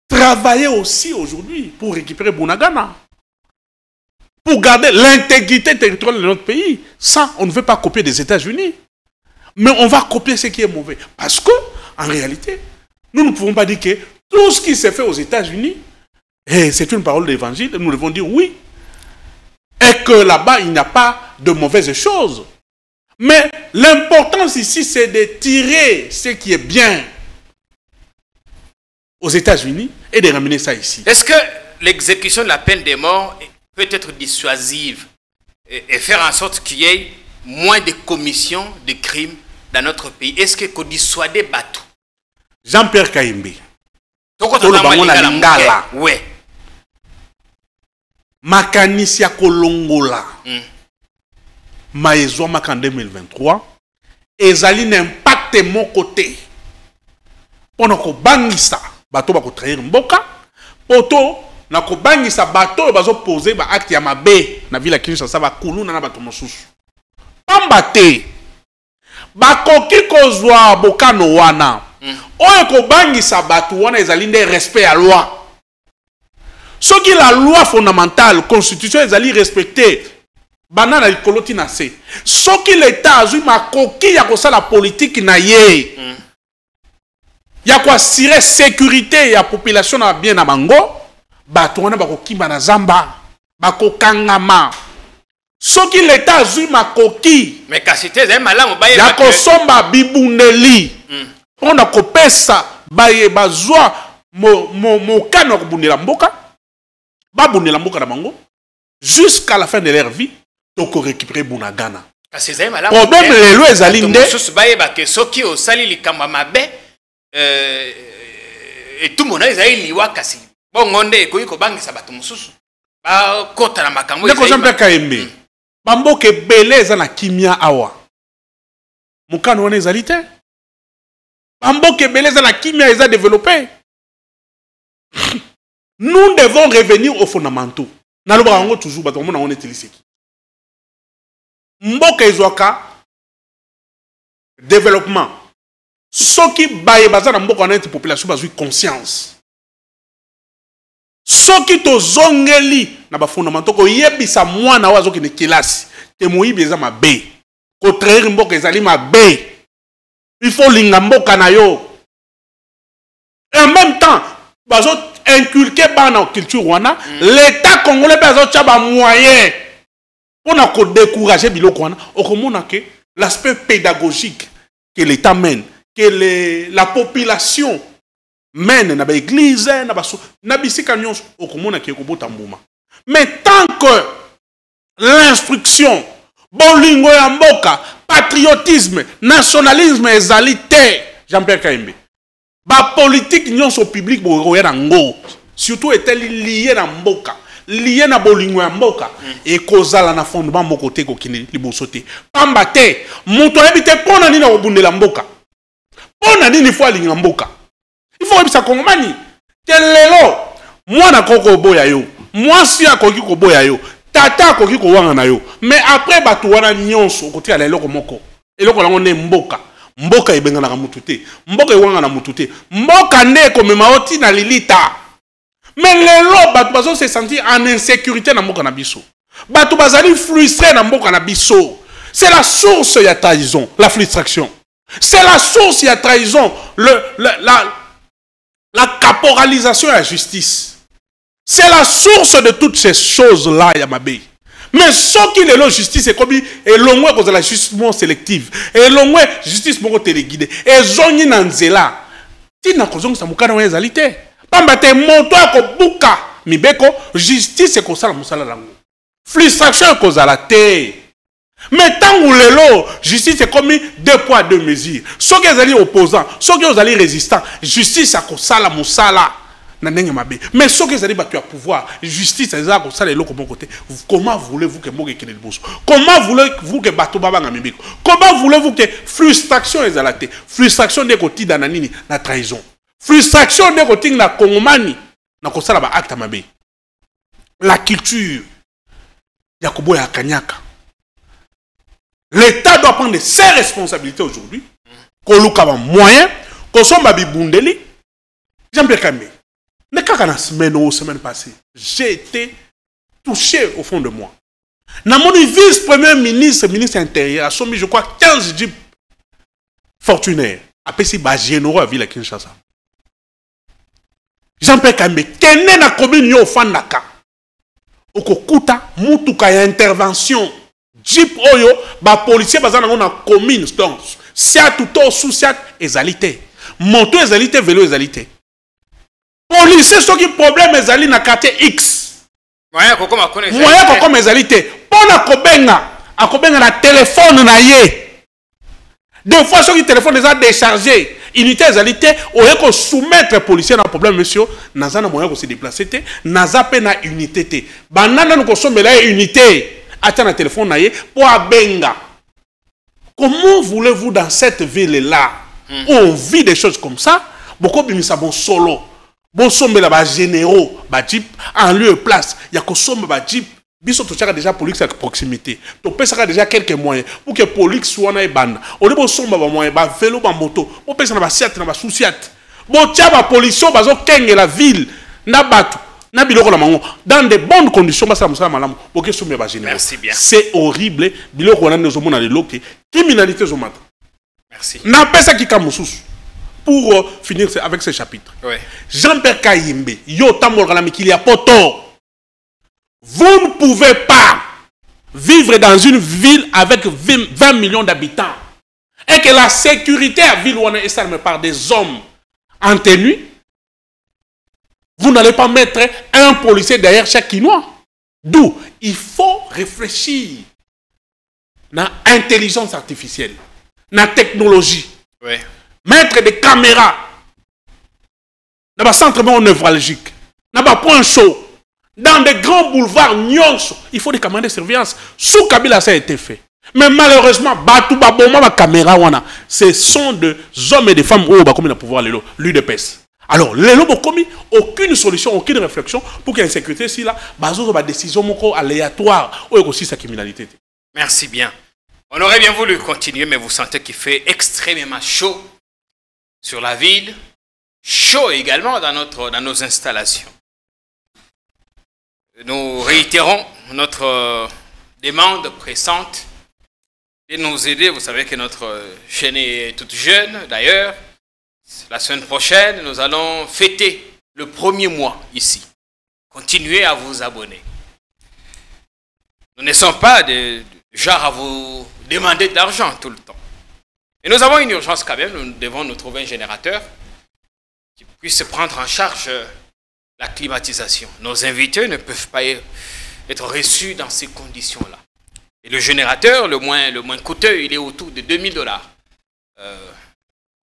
Travailler aussi aujourd'hui pour récupérer Bunagana. Pour garder l'intégrité territoriale de notre pays. Ça, on ne veut pas copier des États-Unis. Mais on va copier ce qui est mauvais. Parce que, en réalité, nous ne pouvons pas dire que tout ce qui s'est fait aux États-Unis, c'est une parole d'évangile, nous devons dire oui. Et que là-bas, il n'y a pas de mauvaises choses. Mais l'importance ici, c'est de tirer ce qui est bien aux États-Unis et de ramener ça ici. Est-ce que l'exécution de la peine de mort peut être dissuasive et faire en sorte qu'il y ait moins de commissions de crimes dans notre pays? Est-ce que qu'on dissuade Batou? Jean-Pierre Kaimbe. Oui. Makanisi ya kolongola. Maezwa en 2023. Ezali n'impacte mon côté. Pono ko bangisa. Bato bako trahir mboka. Poto na ko bangisa bato bazo poser ba acte ya mabe na vila Kinshasa ba kuluna na bato mosusu. Pambate. Bakoki kozwa bokano wana. Oye ko bangisa bato wana ezali nde respect à loi. Ce qui la loi fondamentale, constitution ezali respecté. Banana likoloti na se. Ce qui l'état azui makoki ya kosa la politique na ye. Ya ko assurer sécurité ya population na bien na bango. Bato wana bako kimba na zamba. Bako kangama. Ce qui l'état azui makoki. Mais kasite zay malamu baye. Ya ko somba bibuneli. On a kopesa baye bazwa mo kano kubundela mboka. Babundela mboka na bango. Jusqu'à la fin de leur vie. Donc récupérer Bunagana. Problème les lois ezalinde. Baye ba ke soki o sali likamba mabe et tout monde ezali liwa kasi. Bongonde ko yiko bangisa bato mususu. Ba kota na makambo ezali. Jean-Pierre Kaembe. Bamboke beleza na kimia awa. Mukano wana ezali te. Bamboke beleza na kimia eza développé. Nous devons revenir aux fondamentaux. Naloba yango toujours bato mona on etiliseki. Mboka ezwaka développement. Soki baye baza na mboka na population bazui conscience. Soki to zongeli na ba fondamentaux ko yebisa mwana wazo ki ne kilasi te moyibi eza mabe. Ko traire mboka ezali mabe. Il faut linga mboka na yo. Et en même temps, bazo inculquer bana culture wana, l'état congolais bazo tchaba moyen. On a découragé biloko wana, okomona que l'aspect pédagogique que l'état mène, que la population mène na ba église, na bisika nyonso okomona que kobota mbuma. Mais tant que l'instruction, bolingo ya mboka, patriotisme, nationalisme ezali te, Jean-Pierre Kaimbe. Ba politique nyonso public bo ya ngo, surtout est-elle liée na mboka. Lié na bolingo ya mboka et kozala na fondement moko te ko kini liboso te pamba te moto ebite pona nini na obundela mboka pona nini fo alinga mboka il faut ebisa kongomani te lelo mwana koko boya yo mwasi akoki ko boya yo tata akoki ko wanga na yo mais après bato wana nyonso kotia lelo ko moko eloko lango ne mboka mboka ebengana ka mutu te mboka ewanga na mutu te mboka nde ko mema oti na lilita. Mais les lots, bato se sentir en insécurité dans mboka na biso. Bato bazali frustré dans mboka na biso. C'est la source de la trahison, la frustration. C'est la source de la trahison, la caporalisation de la justice. C'est la source de toutes ces choses-là, Yamabé. Mais ce qui est la justice, c'est comme et l'ongwe cause la justice sélective. Et l'ongwe justice moko téléguidée. Et zoni nanzela. Tina kozong sa mukana wa ezalité. Pambate moto ko buka mibeko justice ko sala musala lango. Frustration ko zala te. Mais tant ou lelo justice est comme deux poids deux mesures. Ceux qui sont opposants, ceux qui sont résistants, justice ko sala musala na ndenge mabe. Mais ceux qui sont battu à pouvoir, justice eza ko sala lelo comme côté. Comment voulez-vous que moke kene liboso? Comment voulez-vous que bato baba nga mibeko? Comment voulez-vous que frustration ezala te? Frustration de côté dans nini na trahison. Frustration de côté na kongomani na kosala ba acte mabe. La culture ya koboya kanyaka. L'État doit prendre ses responsabilités aujourd'hui. Qu'on a moyen, qu'on soit Babibundeli. Jean-Pierre Kamé. Mais quand la semaine passée, j'ai été touché au fond de moi. Dans mon vice-premier ministre, ministre intérieur, a soumis, je crois, 15 jeeps fortunaires. Après, c'est généraux à Ville à Kinshasa. Jean-Pierre Kamé, Kene na commune yo Fandaka. Okokuta, mutuka ya intervention. Jeep oyo, ba policier bazana na commune, donc, siat tout sous siat, ezalité. Moto ezalité, vélo ezalité. Policier, ce qui problème ezali na quartier X. Moyen kokoma kone. Moyen kokoma ezalité. Pona kobenga na téléphone na ye. Des fois, ceux qui téléphone déjà déchargé, unité égalité, on peut soumettre les policiers dans le problème, monsieur. Naza na moyen de se déplacer, naza pe na unité. Banana nous consomme la unité. Attends le téléphone na ye pour abenga. Comment voulez-vous dans cette ville-là, où on vit des choses comme ça, beaucoup de gens bon solo, bon somme là généraux, ba jeep en lieu et place, il y a que somme ba jeep. Biso to chaka déjà police à proximité. To pesa déjà quelques moyens pour que police soit na bande. On est bon somba ba moyen ba vélo ba moto. On pesa na ba siat na ba sous-siat. Bon tia ba police bazo kenge la ville na batu na biloko la mango dans de bonnes conditions ba sa musala malamu. Pour que somba ba général. Merci bien. C'est horrible biloko na nezo mona le loke. Criminalité zo mata. Merci. Na pesa ki kamususu. Pour finir avec ce chapitre. Oui. Jean-Pierre Kayimbe, yo tamolka na mikili ya poto. Vous ne pouvez pas vivre dans une ville avec 20 millions d'habitants et que la sécurité à ville est estimée par des hommes en tenue. Vous n'allez pas mettre un policier derrière chaque Quinois. D'où il faut réfléchir dans l'intelligence artificielle, dans la technologie. Oui. Mettre des caméras dans le centre névralgique, dans le point chaud. Dans des grands boulevards, il faut des caméras de surveillance. Sous Kabila, ça a été fait. Mais malheureusement, ce sont des hommes et des femmes qui ont le pouvoir, l'UDPS. Alors, les lobes ont commis aucune solution, aucune réflexion pour qu'il y ait une sécurité. Si là, il y a des décisions aléatoires ou aussi sa criminalité. Merci bien. On aurait bien voulu continuer, mais vous sentez qu'il fait extrêmement chaud sur la ville, chaud également dans nos installations. Nous réitérons notre demande pressante de nous aider. Vous savez que notre chaîne est toute jeune. D'ailleurs, la semaine prochaine, nous allons fêter le 1er mois ici. Continuez à vous abonner. Nous ne sommes pas de genre à vous demander de l'argent tout le temps. Et nous avons une urgence quand même. Nous devons nous trouver un générateur qui puisse prendre en charge la climatisation. Nos invités ne peuvent pas être reçus dans ces conditions-là. Et le générateur, le moins coûteux, il est autour de $2000.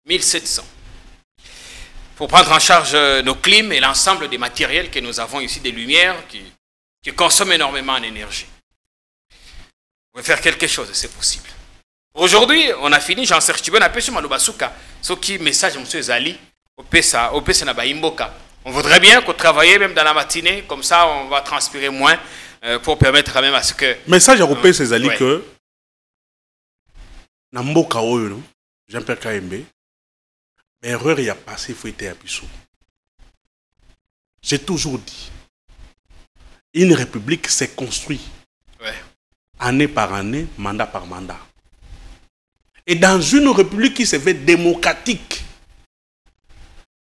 1700. Pour prendre en charge nos clims et l'ensemble des matériels que nous avons ici, des lumières qui consomment énormément en énergie. On va faire quelque chose, c'est possible. Aujourd'hui, on a fini. J'en cherche un peu sur Malobasuka. Ce qui message, M. Zali, au Pesa Nabaimboka. On voudrait bien qu'on travaille même dans la matinée, comme ça on va transpirer moins pour permettre quand même à ce que... Message européen, c'est Zali que Namboka Oyo, Jean-Pierre Kayimbe, l'erreur y a passé, il faut être à Bissou. J'ai toujours dit, une république s'est construite année par année, mandat par mandat. Et dans une république qui se fait démocratique,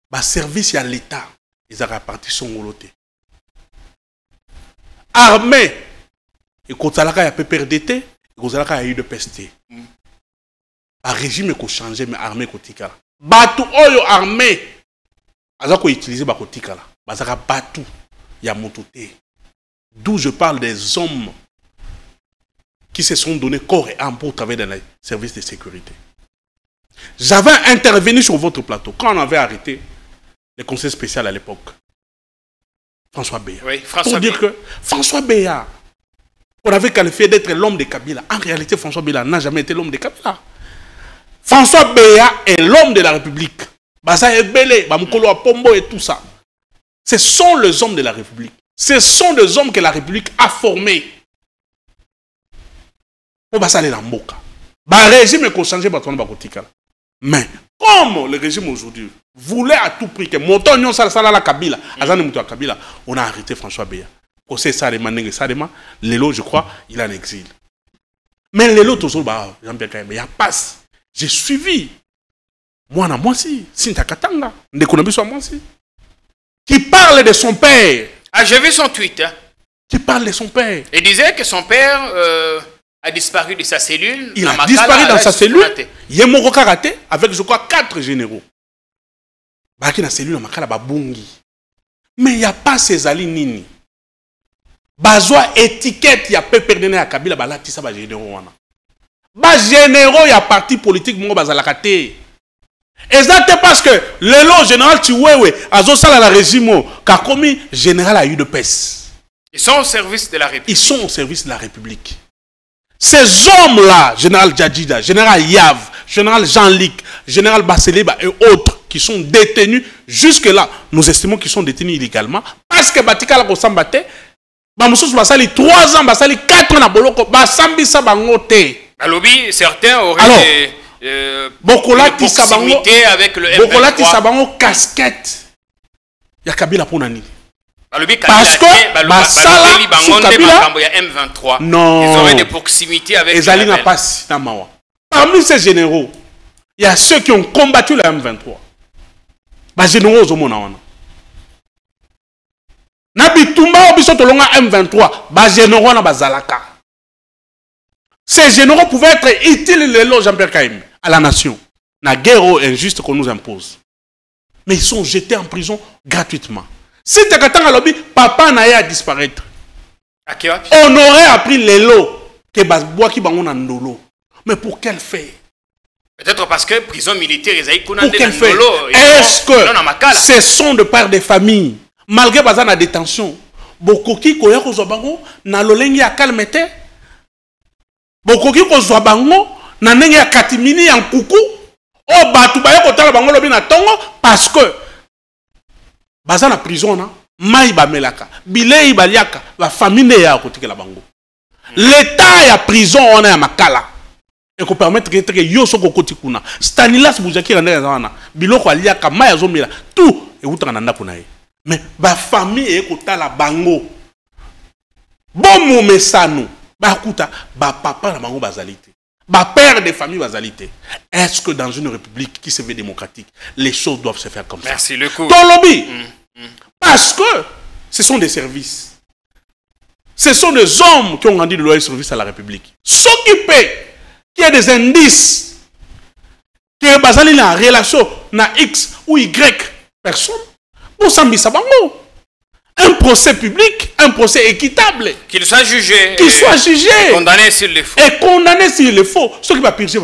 bah, service à l'État. Ils ont répartition au loté. Armée, et quand il y a PPRDT, et quand il y a eu de peste. Un régime qui a changé, mais armée qui a tika. Batu oyo armée, ils ont utilisé ba tika la. Bazaka batu ya mototé. D'où je parle des hommes qui se sont donnés corps et âme pour travailler dans les services de sécurité. J'avais intervenu sur votre plateau quand on avait arrêté le conseil spécial à l'époque. François Béa. Oui, François pour dire que François Béa, on avait qualifié d'être l'homme de Kabila. En réalité, François Béa n'a jamais été l'homme de Kabila. François Béa est l'homme de la République. Baza Ebele, Bamukolo Pombo et tout ça. Ce sont les hommes de la République. Ce sont des hommes que la République a formés. Pour Basa Lamboka. Bah, régime est changé, bah, mais comme le régime aujourd'hui voulait à tout prix que Motonyon la Kabila, Kabila, on a arrêté François Béa. Conseil Sarema, Nengue Sarema, Lelo, je crois, il est en exil. Mais Lelo, toujours, bah, Jean-Pierre Kaimbe, il y a passe. J'ai suivi. Moi, moi aussi, Sinta Katanga, Ndekonabiso, moi aussi. Qui parle de son père. Ah, j'ai vu son tweet. Hein. Qui parle de son père. Il disait que son père a disparu de sa cellule. Il a disparu dans sa cellule. Il y a mon karaté avec, je crois, 4 généraux. Baki na cellule makala babungi. Mais il n'y a pas ces ali nini. Bazwa étiquette ya peperdene ya Kabila balati sa ba généraux wana. Ba généraux ya parti politique mo bazalakate. Exactement parce que le lot général Chiwewe azo sala la régime Kakomi général a eu de pèse. Ils sont au service de la République. Ils sont au service de la République. Ces hommes-là, général Djadjida, général Yav, général Jean-Luc, général Baseleba et autres qui sont détenus, jusque-là, nous estimons qu'ils sont détenus illégalement, parce que Batika la Kosambate, Bamoussous Basali 3 ans, Basali 4 ans à Boloko, Basambi Sabangote. À lobby, certains auraient Bokola Tissabango avec le M23. Bokola Tissabango casquette. Il y a Kabila Ponani. Parce que Basala sous Kabila, M23. Non. Ils auraient des proximités avec les Alina Pass Namawa. Parmi ces généraux, il y a ceux qui ont combattu la M23. Les généraux au monde. Nabitumba Obisotolonga M23. Les généraux na bazalaka. Ces généraux pouvaient être utiles le Jean-Pierre Kaim à la nation. La guerre injuste qu'on nous impose. Mais ils sont jetés en prison gratuitement. Si tu as lobby, papa n'a pas disparaître. On aurait appris les lots que Basbois qui bangon ndolo. Mais pour quel fait? Peut-être parce que prison militaire, ils ont pour quel fait? Est-ce que ce sont de part des familles, malgré bazana détention, bokoki koya ko zobango na lolengi ya kalmete, bokoki ko zobango na ndenge ya katimini ya nkuku, o batu ba ko tala bango lobi na tongo parce que baza na prison na mai ba melaka bilei baliaka la famille ya kotikela bango l'état ya prison on a ya makala et ko permettre que yo soko kotikuna Stanislas Bouzaki randa na biloko aliaka mai azomela tout et utanga na ndako na ye mais ba famille e kotala bango bon momesano ba kuta ba papa na bango bazalité ba père de famille bazalité. Est-ce que dans une république qui se veut démocratique les choses doivent se faire comme ça? Merci le coup. Ton lobby. Parce que ce sont des services. Ce sont des hommes qui ont rendu de loyal service à la République. S'occuper qu'il y a des indices qui est basé en relation na X ou Y personne pour s'embisser bango. Un procès public, un procès équitable. Qu'il soit jugé. Qu'il soit jugé. Et condamné s'il le faut. Et condamné s'il le faut. Ce qui va purger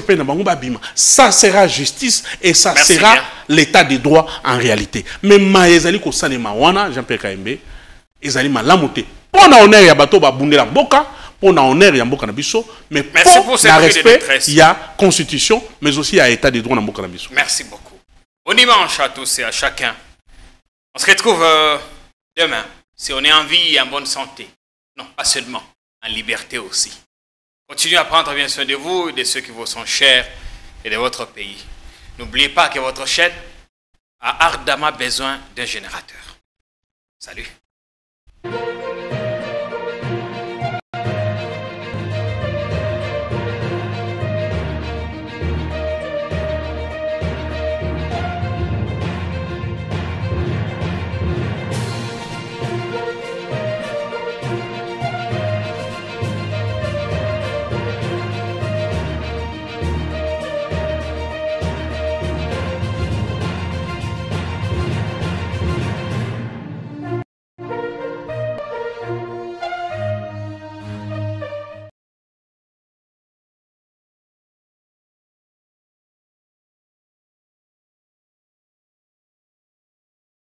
ça sera justice et ça Merci sera bien. l'état des droits en réalité. Mais maezali ko sanema wana Jean-Pierre Kaimbe ezali malamote. Pour na honneur ya bato ba bundela mboka, pour na honneur ya mboka na biso, mais pour la respect, il y a constitution, mais aussi il y a état des droits na mboka na biso. Merci beaucoup. Bon dimanche à tous et à chacun. On se retrouve demain, si on est en vie et en bonne santé. Non, pas seulement, en liberté aussi. Continuez à prendre bien soin de vous, de ceux qui vous sont chers et de votre pays. N'oubliez pas que votre chaîne a ardemment besoin d'un générateur. Salut.